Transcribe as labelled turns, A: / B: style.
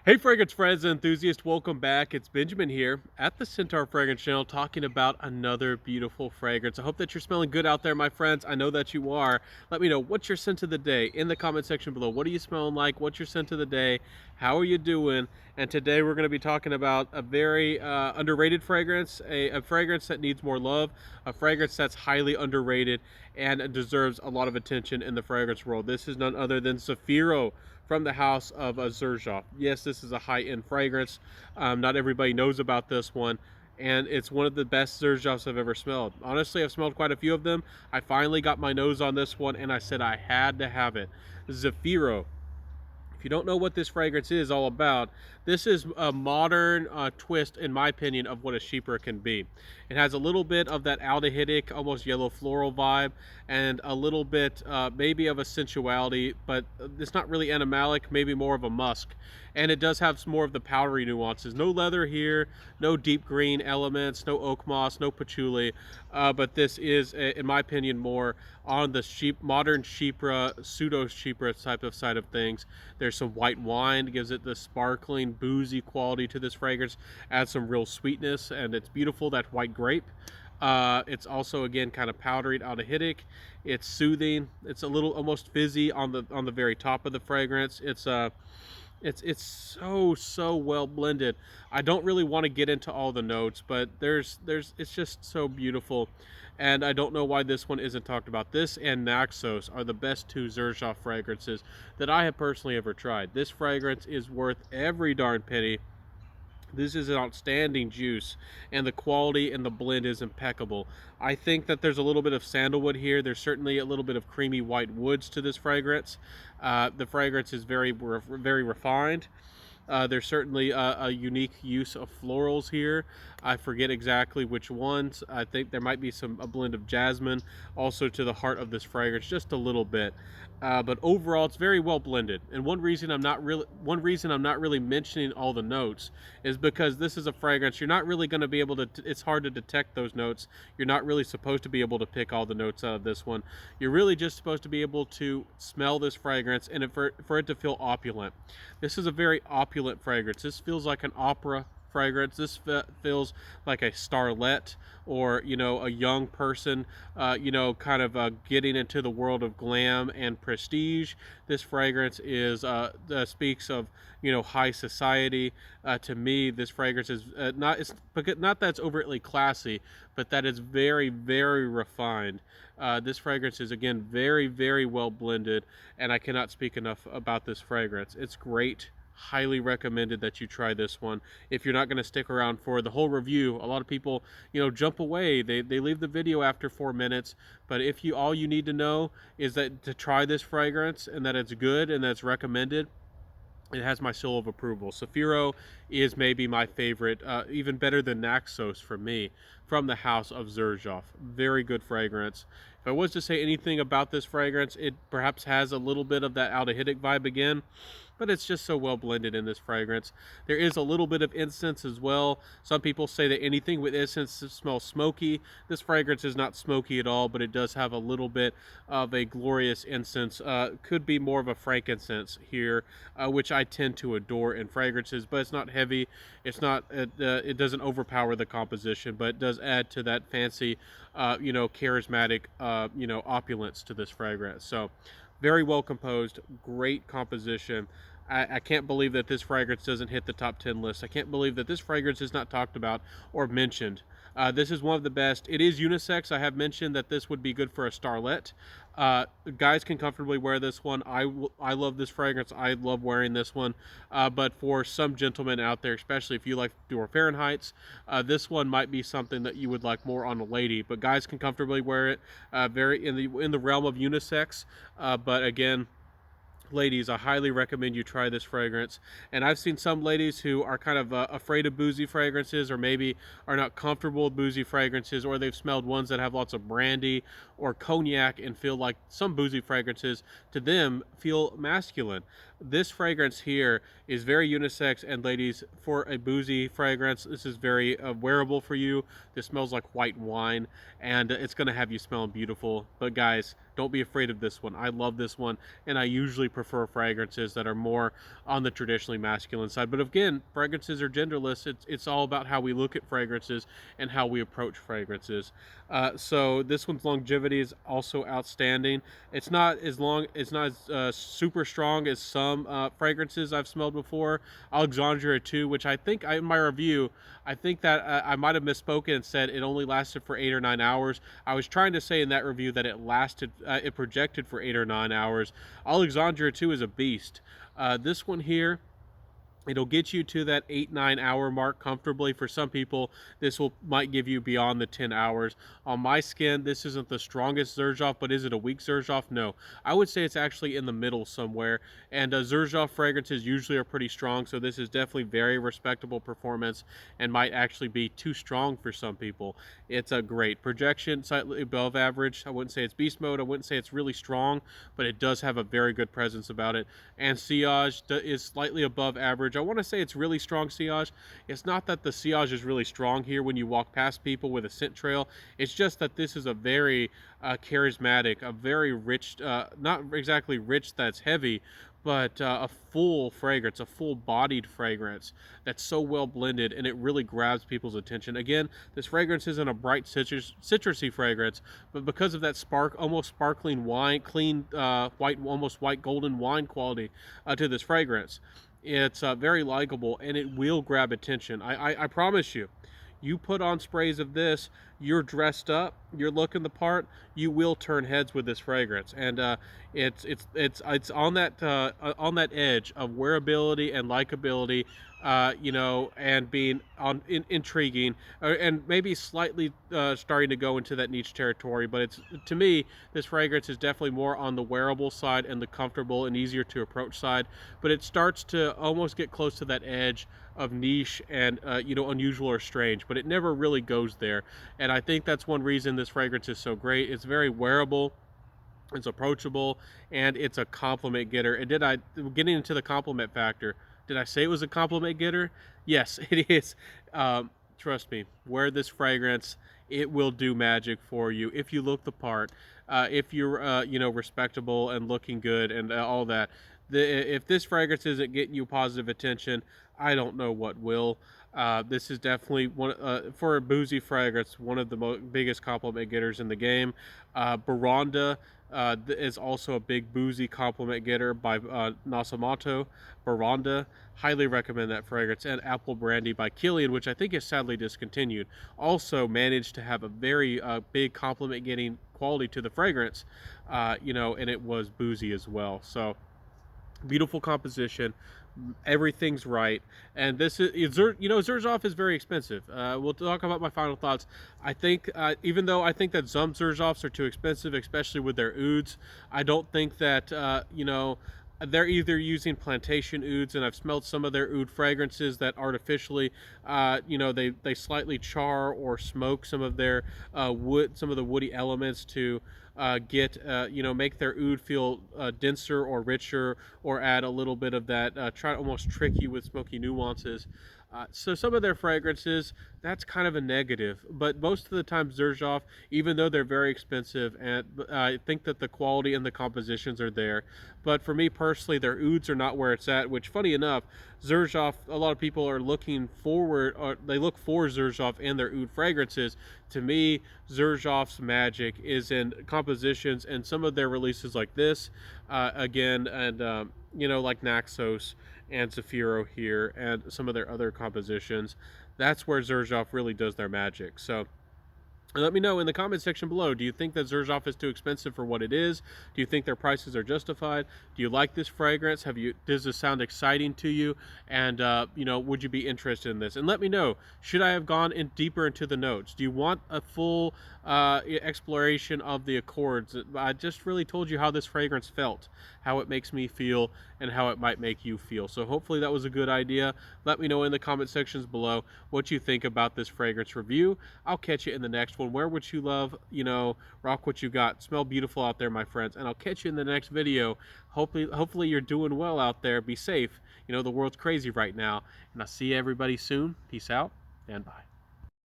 A: Hey, fragrance friends and enthusiasts, welcome back. It's Benjamin here at the Centaur Fragrance Channel talking about another beautiful fragrance. I hope that you're smelling good out there, my friends. I know that you are. Let me know what's your scent of the day in the comment section below. What are you smelling like? What's your scent of the day? How are you doing? And today we're going to be talking about a very underrated fragrance, a fragrance that needs more love, a fragrance that's highly underrated and deserves a lot of attention in the fragrance world. This is none other than Zefiro from the house of Xerjoff. Yes, this is a high-end fragrance. Not everybody knows about this one, and it's one of the best Xerjoffs I've ever smelled. Honestly, I've smelled quite a few of them. I finally got my nose on this one, and I said I had to have it. Zefiro. If you don't know what this fragrance is all about, this is a modern twist, in my opinion, of what a Chypre can be. It has a little bit of that aldehydic, almost yellow floral vibe, and a little bit maybe of a sensuality, but it's not really animalic, maybe more of a musk. And it does have some more of the powdery nuances. No leather here, no deep green elements, no oak moss, no patchouli, but this is, in my opinion, more on the modern Chypre, pseudo Chypre type of side of things. There's some white wine, gives it the sparkling, boozy quality to this fragrance, adds some real sweetness, and it's beautiful, that white grape. It's also, again, kind of powdery, aldehydic. It's soothing. It's a little almost fizzy on the very top of the fragrance. It's so well blended. I don't really want to get into all the notes, but it's just so beautiful, and I don't know why this one isn't talked about. This and Naxos are the best two Xerjoff fragrances that I have personally ever tried. This fragrance is worth every darn penny. This is an outstanding juice, and the quality and the blend is impeccable. I think that there's a little bit of sandalwood here. There's certainly a little bit of creamy white woods to this fragrance. The fragrance is very refined. There's certainly a unique use of florals here. I forget exactly which ones. I think there might be a blend of jasmine also to the heart of this fragrance, just a little bit. But overall, it's very well blended. And one reason I'm not really mentioning all the notes is because this is a fragrance you're not really going to be able to. It's hard to detect those notes. You're not really supposed to be able to pick all the notes out of this one. You're really just supposed to be able to smell this fragrance and for it to feel opulent. This is a very opulent fragrance. This feels like an opera fragrance. This feels like a starlet, or a young person kind of getting into the world of glam and prestige. This fragrance is speaks of high society. To me, this fragrance is not that it's overtly classy, but that it's very refined. This fragrance is, again, very well blended, and I cannot speak enough about this fragrance. It's great. Highly recommended that you try this one. If you're not going to stick around for the whole review, a lot of people jump away. They leave the video after 4 minutes. But if all you need to know is that to try this fragrance, and that it's good and that it's recommended, it has my seal of approval. Zefiro is maybe my favorite, even better than Naxos for me, from the house of Xerjoff. Very good fragrance. If I was to say anything about this fragrance, it perhaps has a little bit of that aldehydic vibe again, but it's just so well blended in this fragrance. There is a little bit of incense as well. Some people say that anything with incense smells smoky. This fragrance is not smoky at all, but it does have a little bit of a glorious incense. Could be more of a frankincense here, which I tend to adore in fragrances, but it's not heavy. It doesn't overpower the composition, but it does add to that fancy, charismatic, opulence to this fragrance. So very well composed, great composition. I can't believe that this fragrance doesn't hit the top 10 list. I can't believe that this fragrance is not talked about or mentioned. This is one of the best. It is unisex. I have mentioned that this would be good for a starlet. Guys can comfortably wear this one. I love this fragrance. I love wearing this one. But for some gentlemen out there, especially if you like Dior Fahrenheits, this one might be something that you would like more on a lady. But guys can comfortably wear it. Very in the realm of unisex. But again, ladies, I highly recommend you try this fragrance. And I've seen some ladies who are kind of afraid of boozy fragrances, or maybe are not comfortable with boozy fragrances, or they've smelled ones that have lots of brandy or cognac and feel like some boozy fragrances to them feel masculine. This fragrance here is very unisex, and ladies, for a boozy fragrance, this is very wearable for you. This smells like white wine, and it's going to have you smelling beautiful. But guys, don't be afraid of this one. I love this one, and I usually prefer fragrances that are more on the traditionally masculine side. But again, fragrances are genderless. It's all about how we look at fragrances and how we approach fragrances. So this one's longevity is also outstanding. It's not as long, it's not as super strong as some fragrances I've smelled before. Alexandria 2, which I think in my review, I think that I might have misspoken and said it only lasted for 8 or 9 hours. I was trying to say in that review that it lasted, it projected for 8 or 9 hours. Alexandria 2 is a beast. This one here, it'll get you to that 8-9 hour mark comfortably. For some people, this might give you beyond the 10 hours. On my skin, this isn't the strongest Xerjoff, but is it a weak Xerjoff? No. I would say it's actually in the middle somewhere. And Xerjoff fragrances usually are pretty strong, so this is definitely very respectable performance and might actually be too strong for some people. It's a great projection, slightly above average. I wouldn't say it's beast mode. I wouldn't say it's really strong, but it does have a very good presence about it. And sillage is slightly above average. I want to say it's really strong sillage. It's not that the sillage is really strong here when you walk past people with a scent trail. It's just that this is a very charismatic, a very rich, not exactly rich that's heavy, but a full fragrance, a full-bodied fragrance that's so well blended, and it really grabs people's attention. Again, this fragrance isn't a bright citrusy fragrance, but because of that almost sparkling wine, clean white, almost white golden wine quality to this fragrance, it's very likable, and it will grab attention. I promise you. You put on sprays of this, you're dressed up, you're looking the part, you will turn heads with this fragrance. And it's on that edge of wearability and likability, and being intriguing, and maybe slightly starting to go into that niche territory. But it's, to me, this fragrance is definitely more on the wearable side and the comfortable and easier to approach side. But it starts to almost get close to that edge of niche and unusual or strange, but it never really goes there. And I think that's one reason this fragrance is so great. It's very wearable, it's approachable, and it's a compliment getter. And getting into the compliment factor, did I say it was a compliment getter? Yes, it is. Trust me, wear this fragrance, it will do magic for you if you look the part, if you're respectable and looking good and all that. If this fragrance isn't getting you positive attention, I don't know what will. This is definitely one, for a boozy fragrance, one of the biggest compliment getters in the game. Baranda is also a big boozy compliment getter by Nasamoto. Baranda, highly recommend that fragrance. And Apple Brandy by Killian, which I think is sadly discontinued, also managed to have a very big compliment getting quality to the fragrance, and it was boozy as well. So beautiful composition, everything's right. And this is, Xerjoff is very expensive. We'll talk about my final thoughts. I think even though I think that some Xerjoffs are too expensive, especially with their ouds, I don't think that they're either using plantation ouds, and I've smelled some of their oud fragrances that artificially, they slightly char or smoke some of their some of the woody elements to make their oud feel denser or richer, or add a little bit of that, try to almost trick you with smoky nuances. So some of their fragrances, that's kind of a negative, but most of the time Xerjoff, even though they're very expensive, and I think that the quality and the compositions are there. But for me personally, their ouds are not where it's at, which, funny enough, Xerjoff, a lot of people are looking forward, or they look for Xerjoff and their oud fragrances. To me, Xerjoff's magic is in compositions, and some of their releases like this, again, and like Naxos and Zefiro here, and some of their other compositions. That's where Xerjoff really does their magic. So let me know in the comment section below, do you think that Xerjoff is too expensive for what it is? Do you think their prices are justified? Do you like this fragrance? Does this sound exciting to you? And would you be interested in this? And let me know, should I have gone in deeper into the notes? Do you want a full exploration of the accords. I just really told you how this fragrance felt, how it makes me feel, and how it might make you feel. So hopefully that was a good idea. Let me know in the comment sections below what you think about this fragrance review. I'll catch you in the next one. Wear what you love, rock what you got. Smell beautiful out there, my friends, and I'll catch you in the next video. Hopefully you're doing well out there. Be safe. The world's crazy right now, and I'll see everybody soon. Peace out and bye.